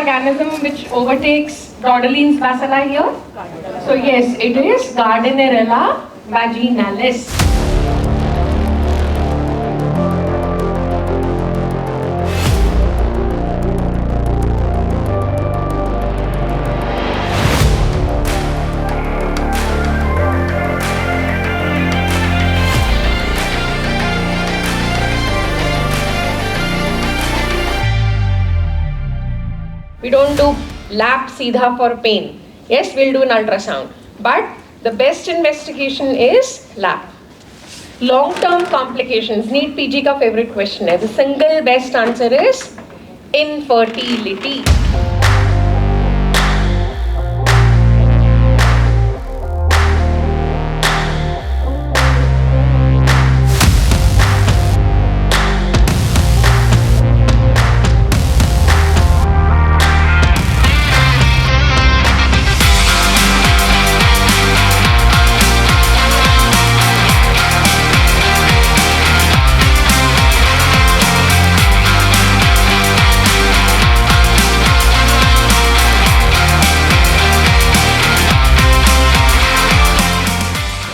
organism which overtakes Dodeline's bacilli here? So yes, it is Gardnerella vaginalis. We don't do lap seedha for pain. Yes, we'll do an ultrasound. But the best investigation is lap. Long-term complications. NEET PG ka favorite question hai. The single best answer is infertility.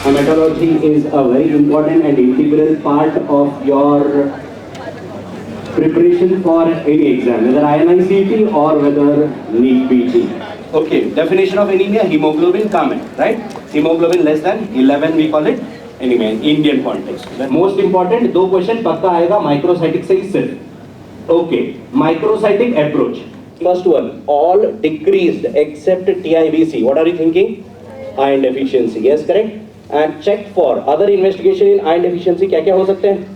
Hematology is a very important and integral part of your preparation for any exam, whether INICET or whether NEET PG. Okay, definition of anemia, hemoglobin common, right? Hemoglobin less than 11, we call it anemia in Indian context. The most important, दो question पक्का आएगा microcytic से ही सिर्फ. Okay, microcytic approach. First one, all decreased except TIBC. What are you thinking? Iron deficiency. Yes, correct? And check for other investigation in iron deficiency. क्या क्या हो सकते हैं?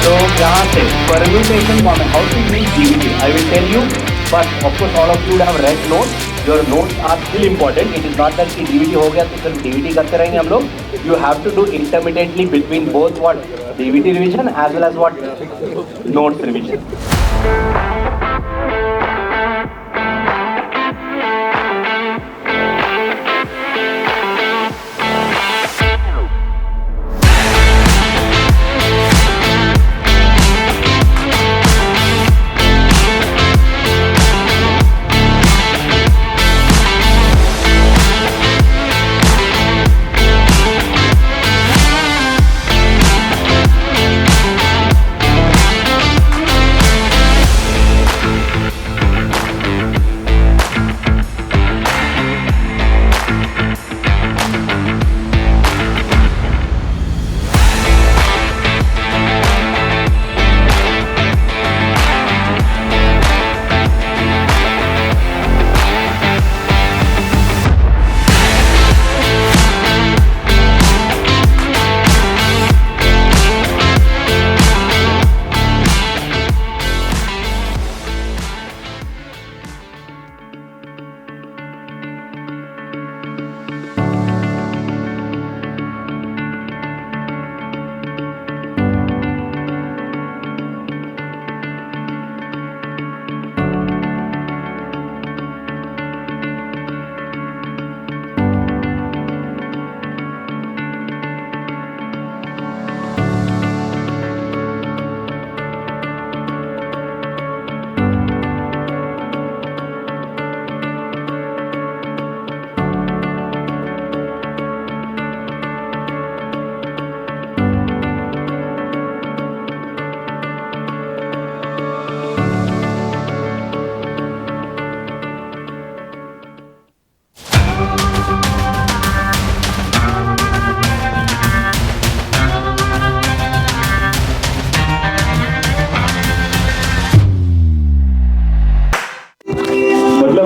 So यहाँ से permutation format, how to make DVT? I will tell you. But of course, all of you would have read notes. Your notes are still important. It is not that कि DVT हो गया तो सिर्फ DVT करते रहेंगे हम लोग. You have to do intermittently between both what DVT revision as well as what notes revision.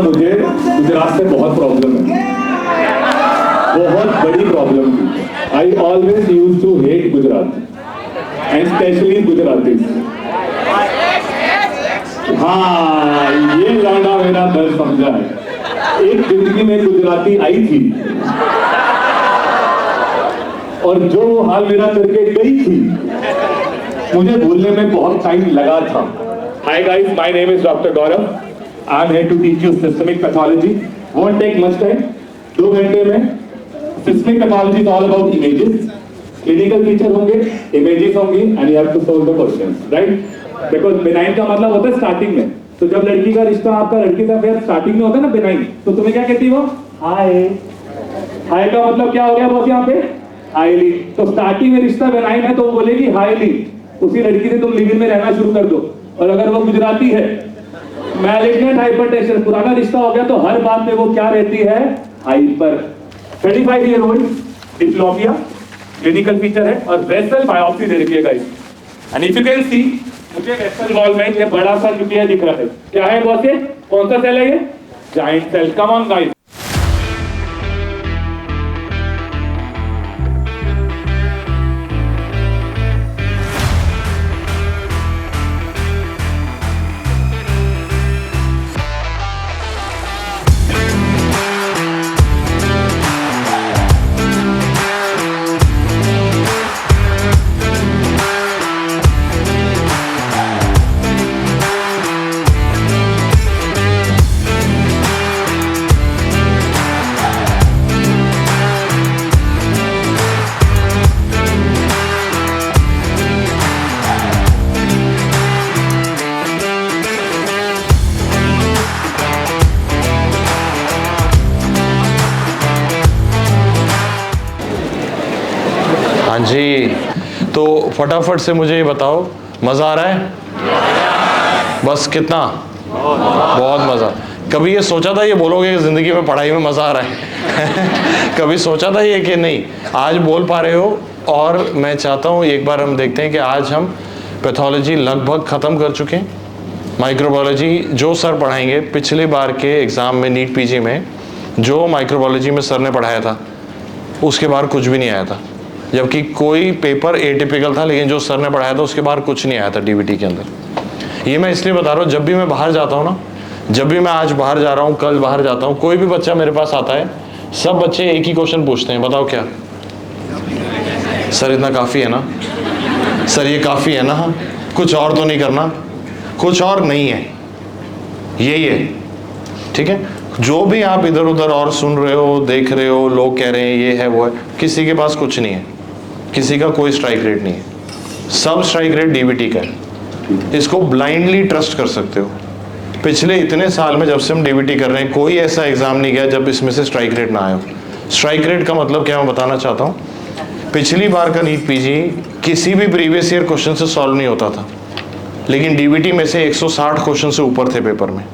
Gujarat से बहुत प्रॉब्लम है, बहुत बड़ी प्रॉब्लम थी. I always use to hate Gujarat and specially Gujaratis. हाँ, ये लौंडा मेरा दर्द समझा है. एक जिंदगी में गुजराती आई थी और जो हाल मेरा करके गई थी, मुझे भूलने में बहुत टाइम लगा था. Hi guys, my name is Dr. Gaurav. I am here to teach you systemic pathology. Won't take much time. 2 घंटे में. Systemic pathology is all about images. Clinical feature होंगे, images होंगी, and you have to solve the questions, right? Because benign का मतलब होता है starting में. तो जब लड़की का रिश्ता आपका लड़की का फिर स्टार्टिंग में होता है ना benign, तो तुम्हें क्या कहती हो? हाय. हाय का मतलब क्या हो गया बॉस यहाँ पे? हाईली. तो स्टार्टिंग में रिश्ता benign है तो वो बोलेगी हाईली. उसी लड़की से तुम लिव इन में रहना शुरू कर दो. और अगर वो गुजराती है, मैलिग्नेंट हाइपरटेंशन, पुराना रिश्ता हो गया तो हर बात में वो क्या रहती है? Hyper. 35 year old, diplopia, clinical feature है और वेसल बायोप्सी दे रखी है guys. And if you can see, मुझे वेसल वॉल में ये बड़ा सा न्यूक्लियर दिख रहा है. क्या है बॉस ये? कौन सा सेल है ये? Giant sale. Come on guys. हाँ जी, तो फटाफट से मुझे ये बताओ, मज़ा आ रहा है? बस कितना? बहुत मज़ा. कभी ये सोचा था ये बोलोगे कि ज़िंदगी में पढ़ाई में मज़ा आ रहा है? कभी सोचा था ये कि नहीं? आज बोल पा रहे हो. और मैं चाहता हूँ एक बार हम देखते हैं कि आज हम पैथोलॉजी लगभग ख़त्म कर चुके हैं. माइक्रोबायोलॉजी जो सर पढ़ाएंगे, पिछले बार के एग्ज़ाम में नीट पीजी में जो माइक्रोबायोलॉजी में सर ने पढ़ाया था उसके बाहर कुछ भी नहीं आया था. जबकि कोई पेपर एटिपिकल था, लेकिन जो सर ने पढ़ाया था उसके बाहर कुछ नहीं आया था डीबीटी के अंदर. ये मैं इसलिए बता रहा हूँ, जब भी मैं बाहर जाता हूँ ना, जब भी मैं आज बाहर जा रहा हूँ, कल बाहर जाता हूँ, कोई भी बच्चा मेरे पास आता है, सब बच्चे एक ही क्वेश्चन पूछते हैं, बताओ क्या? सर इतना काफ़ी है ना? सर ये काफ़ी है ना? कुछ और तो नहीं करना? कुछ और नहीं है, यही है. ठीक है. जो भी आप इधर उधर और सुन रहे हो, देख रहे हो, लोग कह रहे हैं ये है वो है, किसी के पास कुछ नहीं है. किसी का कोई स्ट्राइक रेट नहीं है. सब स्ट्राइक रेट डीबीटी का है. इसको ब्लाइंडली ट्रस्ट कर सकते हो. पिछले इतने साल में जब से हम डीबीटी कर रहे हैं, कोई ऐसा एग्जाम नहीं गया जब इसमें से स्ट्राइक रेट ना आया हो. स्ट्राइक रेट का मतलब क्या मैं बताना चाहता हूँ. पिछली बार का नीट पीजी किसी भी प्रीवियस ईयर क्वेश्चन से सॉल्व नहीं होता था, लेकिन डीबीटी में से 160 क्वेश्चन से ऊपर थे पेपर में.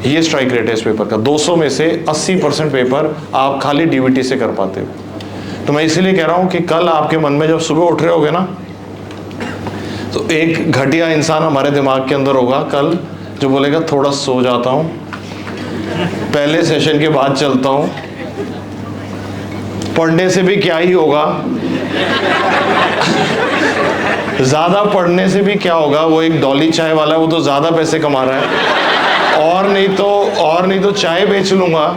ये स्ट्राइक रेट है इस पेपर का. 200 में से 80% पेपर आप खाली डीबीटी से कर पाते हो. तो मैं इसीलिए कह रहा हूँ कि कल आपके मन में जब सुबह उठ रहे होगे ना, तो एक घटिया इंसान हमारे दिमाग के अंदर होगा कल, जो बोलेगा थोड़ा सो जाता हूँ, पहले सेशन के बाद चलता हूँ, पढ़ने से भी क्या ही होगा, ज़्यादा पढ़ने से भी क्या होगा, वो एक डॉली चाय वाला है, वो तो ज़्यादा पैसे कमा रहा है, और नहीं तो चाय बेच लूँगा,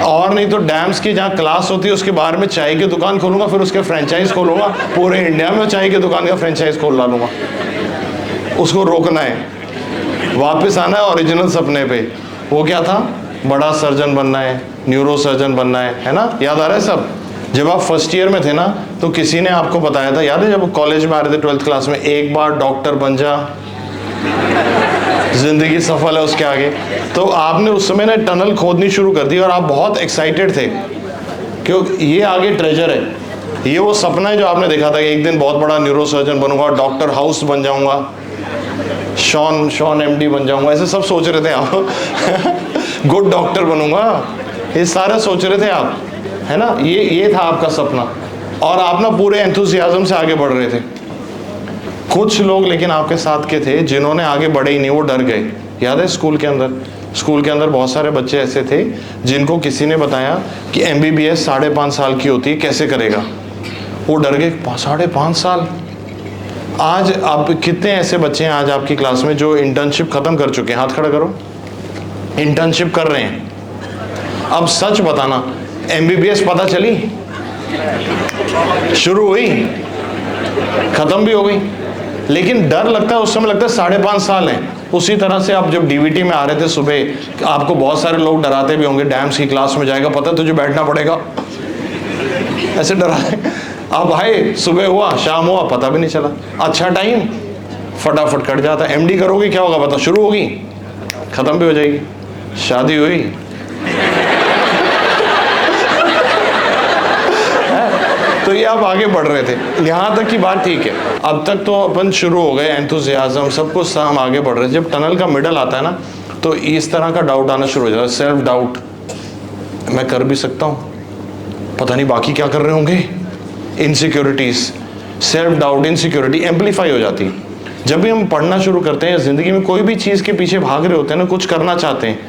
और नहीं तो डैम्स की जहाँ क्लास होती है उसके बाहर में चाय की दुकान खोलूँगा, फिर उसके फ्रेंचाइज खोलूँगा, पूरे इंडिया में चाय की दुकान का फ्रेंचाइज खोल डालूँगा. उसको रोकना है, वापस आना है ओरिजिनल सपने पे. वो क्या था? बड़ा सर्जन बनना है, न्यूरो सर्जन बनना है ना? याद आ रहा है सब? जब आप फर्स्ट ईयर में थे ना, तो किसी ने आपको बताया था, याद है जब कॉलेज में आ रहे थे 12th क्लास में, एक बार डॉक्टर बन जा, जिंदगी सफल है उसके आगे. तो आपने उस समय ना टनल खोदनी शुरू कर दी और आप बहुत एक्साइटेड थे क्योंकि ये आगे ट्रेजर है. ये वो सपना है जो आपने देखा था कि एक दिन बहुत बड़ा न्यूरो सर्जन बनूंगा, डॉक्टर हाउस बन जाऊंगा, शॉन एमडी बन जाऊंगा, ऐसे सब सोच रहे थे आप. गुड डॉक्टर बनूंगा, ये सारे सोच रहे थे आप, है ना? ये था आपका सपना, और आप ना पूरे एंथुसियाज्म से आगे बढ़ रहे थे. कुछ लोग लेकिन आपके साथ के थे जिन्होंने आगे बढ़े ही नहीं, वो डर गए. याद है स्कूल के अंदर बहुत सारे बच्चे ऐसे थे जिनको किसी ने बताया कि MBBS 5.5 साल की होती है, कैसे करेगा? वो डर गए. 5.5 साल. आज आप कितने ऐसे बच्चे हैं आज आपकी क्लास में जो इंटर्नशिप खत्म कर चुके हैं? हाथ खड़ा करो. इंटर्नशिप कर रहे हैं. अब सच बताना, MBBS पता चली, शुरू हुई, खत्म भी हो गई. लेकिन डर लगता है उस समय, लगता है 5.5 साल हैं। उसी तरह से आप जब डीवीटी में आ रहे थे सुबह, आपको बहुत सारे लोग डराते भी होंगे, डैम्स की क्लास में जाएगा, पता तुझे बैठना पड़ेगा, ऐसे डरा। अब भाई सुबह हुआ शाम हुआ पता भी नहीं चला, अच्छा टाइम फटाफट कट जाता है। एमडी करोगे क्या होगा पता, शुरू होगी खत्म भी हो जाएगी, शादी हुई तो ये आप आगे बढ़ रहे थे, यहाँ तक की बात ठीक है। अब तक तो अपन शुरू हो गए, एंथुसियाज्म सब कुछ हम आगे बढ़ रहे हैं। जब टनल का मिडल आता है ना तो इस तरह का डाउट आना शुरू हो जाता है, सेल्फ डाउट, मैं कर भी सकता हूँ, पता नहीं बाकी क्या कर रहे होंगे, insecurities, self doubt, insecurity amplify हो जाती है। जब भी हम पढ़ना शुरू करते हैं, ज़िंदगी में कोई भी चीज़ के पीछे भाग रहे होते हैं ना, कुछ करना चाहते हैं,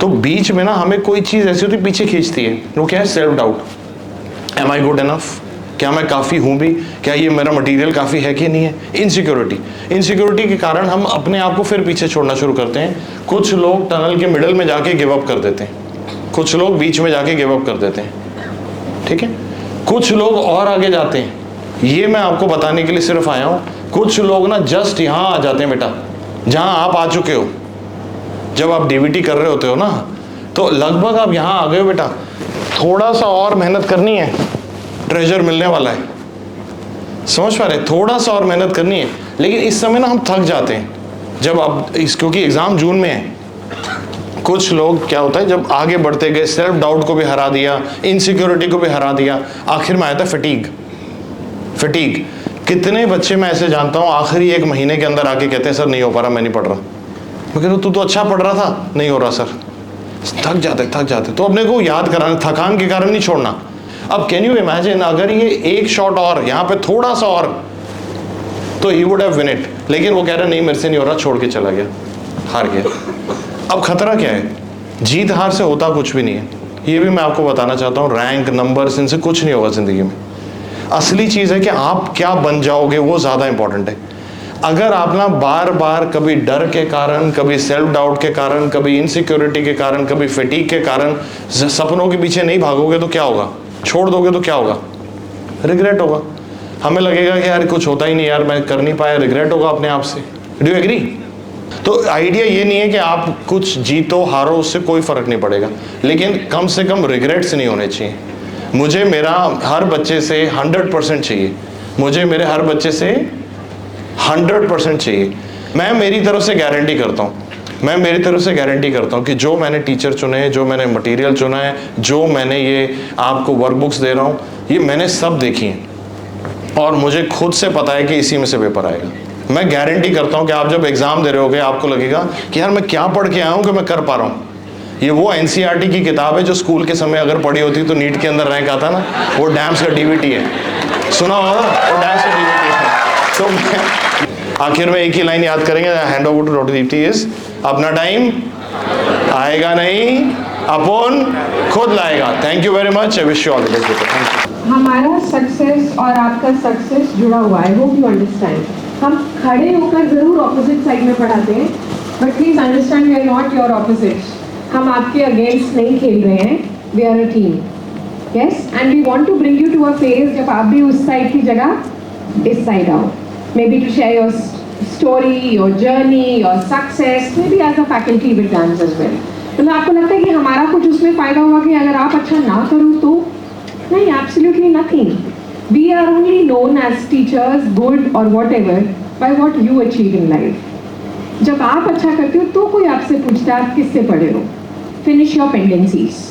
तो बीच में ना हमें कोई चीज़ ऐसी होती है पीछे खींचती है, वो क्या है, सेल्फ डाउट। एम आई गुड इनफ, क्या मैं काफ़ी हूँ भी, क्या ये मेरा मटेरियल काफ़ी है कि नहीं है, इनसिक्योरिटी। इनसिक्योरिटी के कारण हम अपने आप को फिर पीछे छोड़ना शुरू करते हैं। कुछ लोग टनल के मिडल में जाके गिव अप कर देते हैं, कुछ लोग बीच में जाके गिव अप कर देते हैं, ठीक है, कुछ लोग और आगे जाते हैं। ये मैं आपको बताने के लिए सिर्फ आया हूँ। कुछ लोग ना जस्ट यहाँ आ जाते हैं बेटा, जहाँ आप आ चुके हो। जब आप डीवीटी कर रहे होते हो ना, तो लगभग आप यहाँ आ गए हो बेटा, थोड़ा सा और मेहनत करनी है, ट्रेजर मिलने वाला है, समझ पा रहे, थोड़ा सा और मेहनत करनी है। लेकिन इस समय ना हम थक जाते हैं जब आप क्योंकि एग्जाम जून में है। कुछ लोग क्या होता है, जब आगे बढ़ते गए, सेल्फ डाउट को भी हरा दिया, इनसिक्योरिटी को भी हरा दिया, आखिर में आया था फटीग। फटीग, कितने बच्चे मैं ऐसे जानता हूँ आखिरी 1 महीने के अंदर आके कहते हैं सर नहीं हो पा रहा, मैं नहीं पढ़ रहा। मैं कह रहा हूँ तू तो अच्छा पढ़ रहा था, नहीं हो रहा सर। थक जाते। तो अपने को याद कराना, थकान के कारण नहीं छोड़ना। अब कैन यू इमेजिन, अगर ये एक शॉट और यहाँ पे थोड़ा सा और, तो he would have win it. लेकिन वो कह रहा नहीं मेरे से नहीं हो रहा, छोड़ के चला गया, हार गया। अब खतरा क्या है, जीत हार से होता कुछ भी नहीं है। ये भी मैं आपको बताना चाहता हूँ, रैंक नंबर्स इनसे कुछ नहीं होगा जिंदगी में। असली चीज़ है कि आप क्या बन जाओगे, वो ज़्यादा इंपॉर्टेंट है। अगर आप ना बार बार कभी डर के कारण, कभी सेल्फ डाउट के कारण, कभी इनसिक्योरिटी के कारण, कभी फटीग के कारण सपनों के पीछे नहीं भागोगे तो क्या होगा, छोड़ दोगे तो क्या होगा, रिग्रेट होगा। हमें लगेगा कि यार कुछ होता ही नहीं, यार मैं कर नहीं पाया, रिग्रेट होगा अपने आप से। Do you agree? तो आइडिया ये नहीं है कि आप कुछ जीतो हारो, उससे कोई फर्क नहीं पड़ेगा, लेकिन कम से कम रिग्रेट्स नहीं होने चाहिए। मुझे मेरा हर बच्चे से 100% चाहिए, मुझे मेरे हर बच्चे से 100% चाहिए। मैं मेरी तरफ से गारंटी करता हूँ, कि जो मैंने टीचर चुने हैं, जो मैंने मटेरियल चुना है, जो मैंने ये आपको वर्कबुक्स दे रहा हूँ, ये मैंने सब देखी हैं और मुझे खुद से पता है कि इसी में से पेपर आएगा। मैं गारंटी करता हूँ कि आप जब एग्ज़ाम दे रहे होगे आपको लगेगा कि यार मैं क्या पढ़ के आया हूँ कि मैं कर पा रहा हूँ। ये वो एनसीईआरटी की किताब है जो स्कूल के समय अगर पढ़ी होती तो नीट के अंदर रैंक आता ना, वो डैम्स का डीवीटी है, सुना होगा ना, वो डैम्स का डीवीटी है। तो आखिर में एक ही लाइन याद करेंगे, hand over to doctor Deepti is, अपना टाइम आएगा नहीं, अपन खुद लाएगा। Thank you very much, I wish you all the best. Thank you. हमारा सक्सेस और आपका सक्सेस जुड़ा हुआ है, होप यू अंडरस्टैंड। हम खड़े होकर जरूर ऑपोजिट साइड में पढ़ाते हैं, but please understand we are not your opposite. हम आपके अगेंस्ट नहीं खेल रहे हैं, we are a team, yes, and we want to bring you to a phase जब आप भी उस साइड की जगह इस साइड आओ, maybe to share your story, your journey, your success, maybe as a faculty with dance as well. मतलब आपको लगता है कि हमारा कुछ उसमें फायदा होगा कि अगर आप अच्छा ना करो तो? नहीं, absolutely nothing. We are only known as teachers, good or whatever, by what you achieve in life. जब आप अच्छा करते हो तो कोई आपसे पूछता है आप किससे पढ़े हो। Finish your pendencies,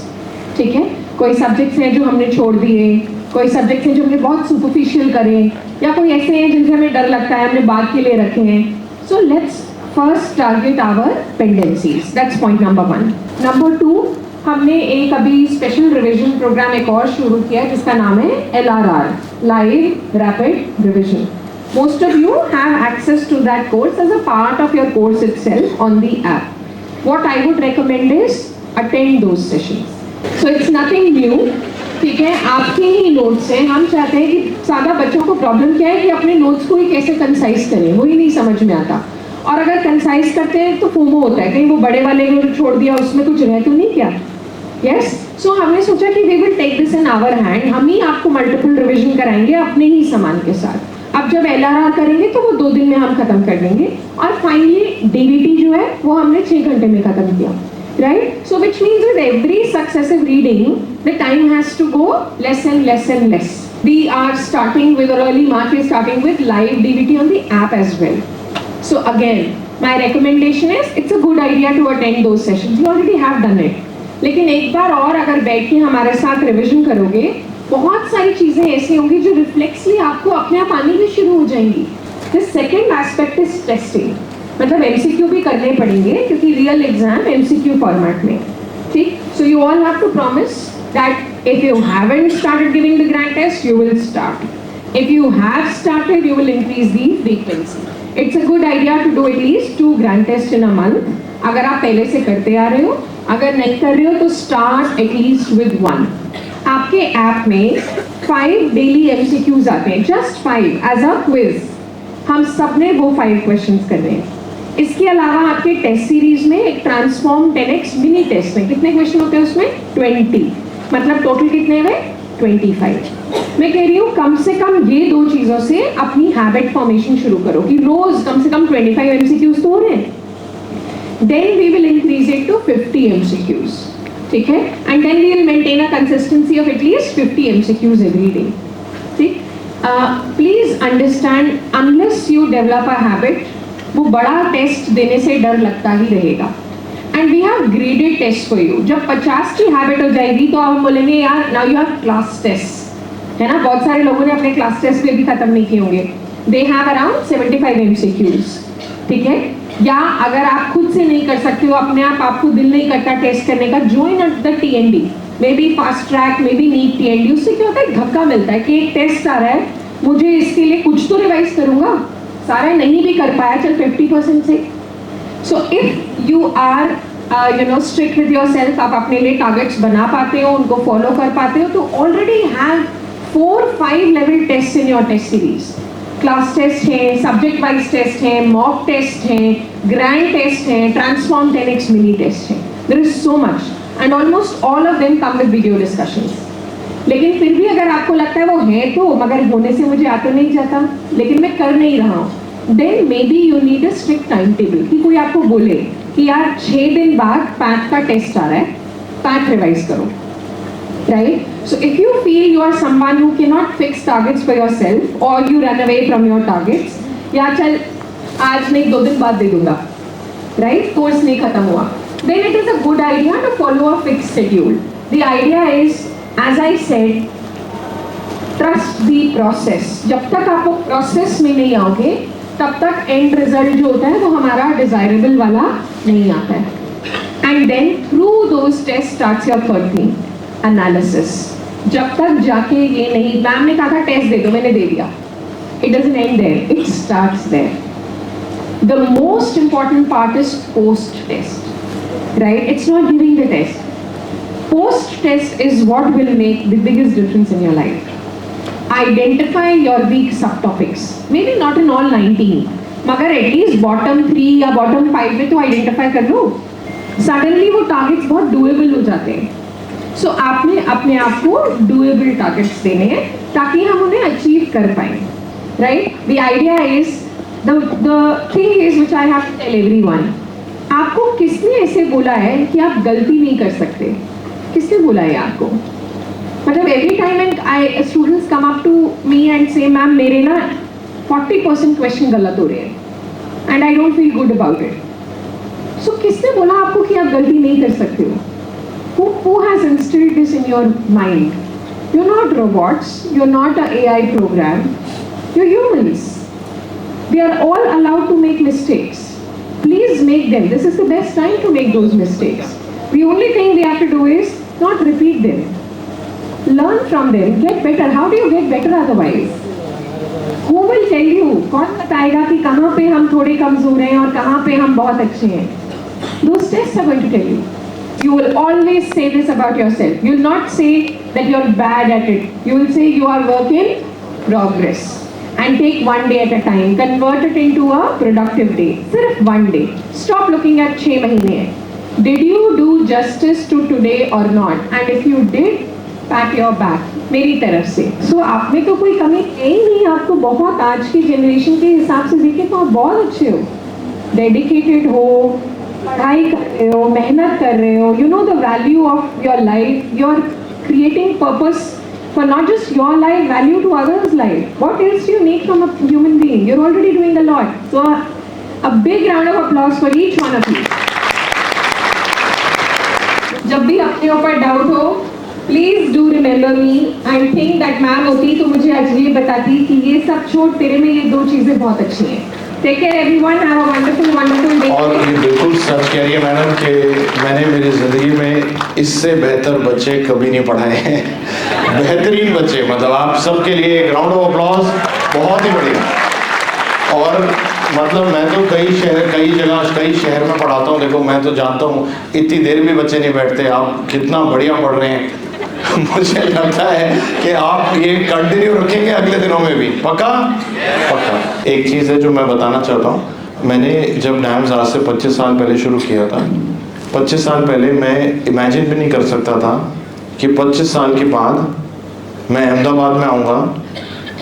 ठीक है? कोई सब्जेक्ट्स हैं जो हमने छोड़ दिए, कोई सब्जेक्ट्स हैं जो हमने बहुत सुपरफिशियल करे, या कोई ऐसे हैं जिनसे हमें डर लगता है, हमने बाद के लिए रखे हैं। So let's first target our pendencies. That's point number 1. Number 2, हमने एक अभी स्पेशल रिवीजन प्रोग्राम एक और शुरू किया है जिसका नाम है LRR, live rapid revision. Most of you have access to that course as a part of your course itself on the app. What I would recommend is attend those sessions. So it's nothing new, ठीक है, आपके ही notes हैं। हम चाहते हैं कि सादा बच्चों को प्रॉब्लम क्या है कि अपने नोट्स को ही कैसे कंसाइज करें, वही नहीं समझ में आता, और अगर कंसाइज करते हैं तो फोमो होता है, कहीं वो बड़े वाले को छोड़ दिया उसमें कुछ रह तो नहीं क्या। यस, सो हमने सोचा कि we will take this in our hand, हम ही आपको मल्टीपल रिवीजन कराएंगे अपने ही सामान के साथ। अब जब LRR करेंगे तो वो 2 दिन में हम खत्म कर देंगे, और फाइनली DVT जो है वो हमने 6 घंटे में खत्म किया, right? So which means with every successive reading, the time has to go less and less and less. We are starting with, or early March we are starting with live DVT on the app as well. So again, my recommendation is, it's a good idea to attend those sessions. You already have done it. लेकिन एक बार और अगर बैठ के हमारे साथ revision करोगे, बहुत सारी चीजें ऐसी होंगी जो रिफ्लेक्सली आपको अपने आप आनी भी शुरू हो जाएंगी. The second aspect is testing. मतलब MCQ भी करने पड़ेंगे क्योंकि रियल एग्जाम MCQ फॉर्मेट में, ठीक? So you all have to promise that if you haven't started giving the grand test, you will start. If you have started, you will increase the frequency. It's a good idea to do at least 2 grand tests in a month. अगर आप पहले से करते आ रहे हो, अगर नहीं कर रहे हो तो start at least with 1. आपके ऐप में 5 डेली MCQs आते हैं, just 5 as a quiz. हम सब ने वो 5 क्वेश्चंस कर रहे हैं. इसके अलावा आपके टेस्ट सीरीज में एक ट्रांसफॉर्म 10x मिनी टेस्ट में कितने क्वेश्चन होते हैं उसमें? 20. मतलब टोटल कितने हुए? 25. मैं कह रही हूँ कम से कम ये 2 चीज़ों से अपनी हैबिट फॉर्मेशन शुरू करो कि रोज कम से कम 25 MCQs तो हो रहे हैं. Then we will increase it to 50 MCQs. ठीक है? And then we will maintain a consistency of at least 50 MCQs every day. ठीक? Please understand, unless you develop a habit, वो बड़ा टेस्ट देने से डर लगता ही रहेगा. And we have graded tests for you. जब 50 की हैबिट हो जाएगी तो हम बोलेंगे यार now you have class tests, है ना? बहुत सारे लोगों ने अपने क्लास टेस्ट भी अभी खत्म नहीं किए होंगे. They have around 75 MCQs. ठीक है? या अगर आप खुद से नहीं कर सकते हो, अपने आप आपको दिल नहीं करता टेस्ट करने का, join at the TND, maybe fast track, maybe NEET TND. उससे क्या होता है? धक्का मिलता है कि एक टेस्ट आ रहा है, मुझे इसके लिए कुछ तो रिवाइज करूंगा, सारा नहीं भी कर पाया, चल 50% से. So if you are strict with yourself, आप अपने लिए टारगेट्स बना पाते हो, उनको फॉलो कर पाते हो, तो already have 4-5 level tests in your test series. Class test है, सब्जेक्ट वाइज टेस्ट है, मॉक टेस्ट है, ग्रैंड टेस्ट है, ट्रांसफॉर्म 10x मिनी टेस्ट है. There is so much and almost all of them come with video discussions. लेकिन फिर भी अगर आपको लगता है वो है तो, मगर होने से मुझे आता नहीं जाता, लेकिन मैं कर नहीं रहा हूँ, then maybe you need a strict time table. कि कोई आपको बोले कि यार 6 दिन बाद पैथ का टेस्ट आ रहा है, पैथ रिवाइज करो. Right? So if you feel you are someone who cannot fix targets for yourself, or you run away from your targets, या चल आज नहीं 2 दिन बाद दे दूंगा, right? कोर्स नहीं खत्म हुआ, then it is a good idea to follow a fixed schedule. The idea is, as I said, trust the process. जब तक आप प्रोसेस में नहीं आओगे, तब तक एंड रिजल्ट जो होता है वो हमारा डिजायरेबल वाला नहीं आता है. And then through those tests starts your third thing. Analysis. जब तक जाके ये नहीं, मैम ने कहा था टेस्ट दे दो, मैंने दे दिया, it doesn't end there, it starts there. The most important part is post test, right? It's not giving the test. Post test is what will make the biggest difference in your life. Identify your weak sub topics, may be not in all 19, मगर at least bottom 3 या bottom 5 में तो identify कर लो. Suddenly वो targets बहुत doable हो जाते हैं. सो आपने अपने आप को डूएबल टारगेट्स देने हैं ताकि हम उन्हें अचीव कर पाएं, right? The idea is, the thing is which I have to tell everyone, आपको किसने ऐसे बोला है कि आप गलती नहीं कर सकते? किसने बोला है आपको? मतलब every time and students come up to me and say ma'am मेरे ना 40% क्वेश्चन गलत हो रहे हैं and I don't feel good about it. So किसने बोला आपको कि आप गलती नहीं कर सकते हो? Who has instilled this in your mind? You're not robots, you're not an AI program, you're humans. We are all allowed to make mistakes. Please make them. This is the best time to make those mistakes. The only thing we have to do is not repeat them. Learn from them, get better. How do you get better otherwise? Who will tell you? कौन बताएगा कि कहाँ पे हम थोड़े कमजोर हैं और कहाँ पे हम बहुत अच्छे हैं? Those tests are going to tell you. You will always say this about yourself. You will not say that you are bad at it. You will say you are work in progress. And take one day at a time. Convert it into a productive day. सिर्फ one day. Stop looking at 6 महीने. Did you do justice to today or not? And if you did, PAT your back मेरी तरफ से। सो आप में तो कोई कमी है ही नहीं, आप तो बहुत आज की जनरेशन के हिसाब से देखें तो आप बहुत अच्छे हो, डेडिकेटेड हो, पढ़ाई कर रहे हो, मेहनत कर रहे हो, you know the value of your life, you are creating purpose for not just your life, value to others' life. What else do you need from a human being? You're already doing a lot. So a big round of applause for each one of you. जब भी अपने ऊपर doubt हो, please do remember me and think that ma'am होती तो मुझे आज ये बताती कि ये सब छोड़, तेरे में ये दो चीजें बहुत अच्छी हैं। Take care everyone, have a wonderful day. और ये बिल्कुल सच कह रही है मैडम कि मैंने मेरी ज़िंदगी में इससे बेहतर बच्चे कभी नहीं पढ़ाए हैं। बेहतरीन बच्चे, मतलब आप सबके लिए एक राउंड ऑफ अप्लॉज, बहुत ही बढ़िया। और मतलब मैं तो कई शहर में पढ़ाता हूँ, देखो मैं तो जानता हूँ इतनी देर भी बच्चे नहीं बैठते, आप कितना बढ़िया पढ़ रहे हैं। मुझे लगता है कि आप ये कंटिन्यू रखेंगे अगले दिनों में भी, पक्का? पक्का। एक चीज़ है जो मैं बताना चाहता हूँ, मैंने जब डैम्स आज से 25 साल पहले शुरू किया था, 25 साल पहले मैं इमेजिन भी नहीं कर सकता था कि 25 साल के बाद मैं अहमदाबाद में आऊँगा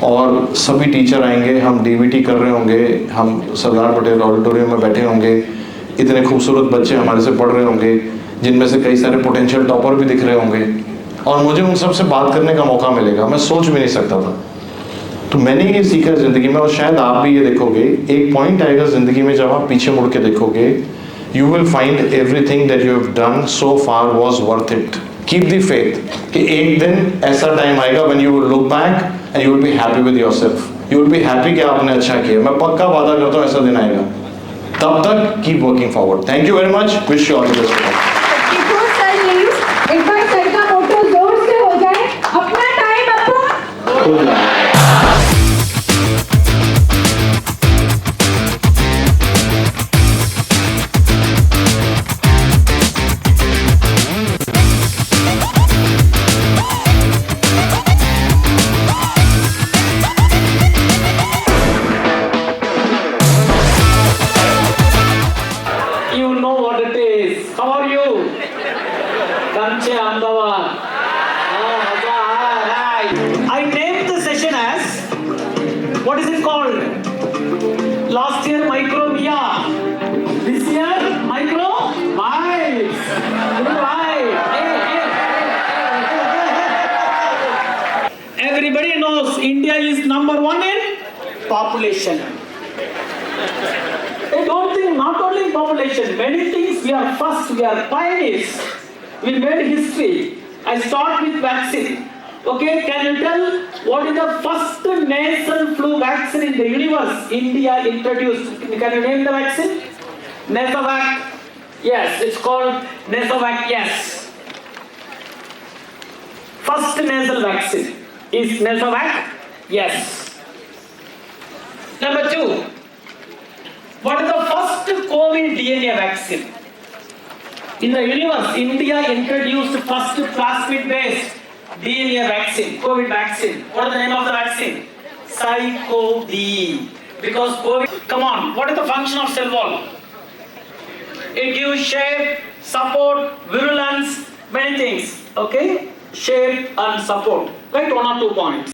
और सभी टीचर आएंगे, हम डीबीटी कर रहे होंगे, हम सरदार पटेल ऑडिटोरियम में बैठे होंगे, इतने खूबसूरत बच्चे हमारे से पढ़ रहे होंगे, जिनमें से कई सारे पोटेंशियल टॉपर भी दिख रहे होंगे, और मुझे उन सब से बात करने का मौका मिलेगा। मैं सोच भी नहीं सकता था। तो मैंने ये सीखा ज़िंदगी में, और शायद आप भी ये देखोगे, एक पॉइंट आएगा ज़िंदगी में जब आप पीछे मुड़ के देखोगे, you will find everything that you have done so far was worth it. Keep the faith कि एक दिन ऐसा टाइम आएगा when you will look back and you will be happy with yourself, you will be happy कि आपने अच्छा किया। मैं पक्का वादा करता हूँ ऐसा दिन आएगा। तब तक keep working forward. Thank you very much, wish you all the best. एक बार सर का मोटो जोर से हो जाए, अपना टाइम अपना। You know what it is. How are you? Kanche Ahmedabad. I named the session as, what is it called? Last year Micro Mia. This year Micro Miles. Everybody knows India is number one in population. I don't think not only in population, many things we are first, we are pioneers. We made history. I start with vaccine. Okay, can you tell what is the first nasal flu vaccine in the universe India introduced? Can you name the vaccine? Nasavac. Yes, it's called Nasavac. Yes. First nasal vaccine is Nasavac. Yes. Number 2. What is the first COVID DNA vaccine? In the universe, India introduced first plasmid-based DNA vaccine, COVID vaccine. What is the name of the vaccine? Psycho-D. Because COVID, come on, what is the function of cell wall? It gives shape, support, virulence, many things. Okay? Shape and support. Right? 1 or 2 points.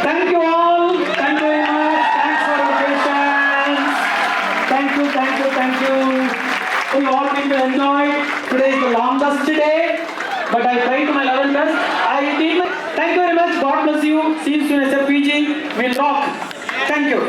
Thank you all. Thank you very much. Thanks for your patience. Thank you. We all need to enjoy. Today is the longest day, but I tried my level best. I did. Thank you very much. God bless you. See you soon as a PG. We'll talk. Thank you.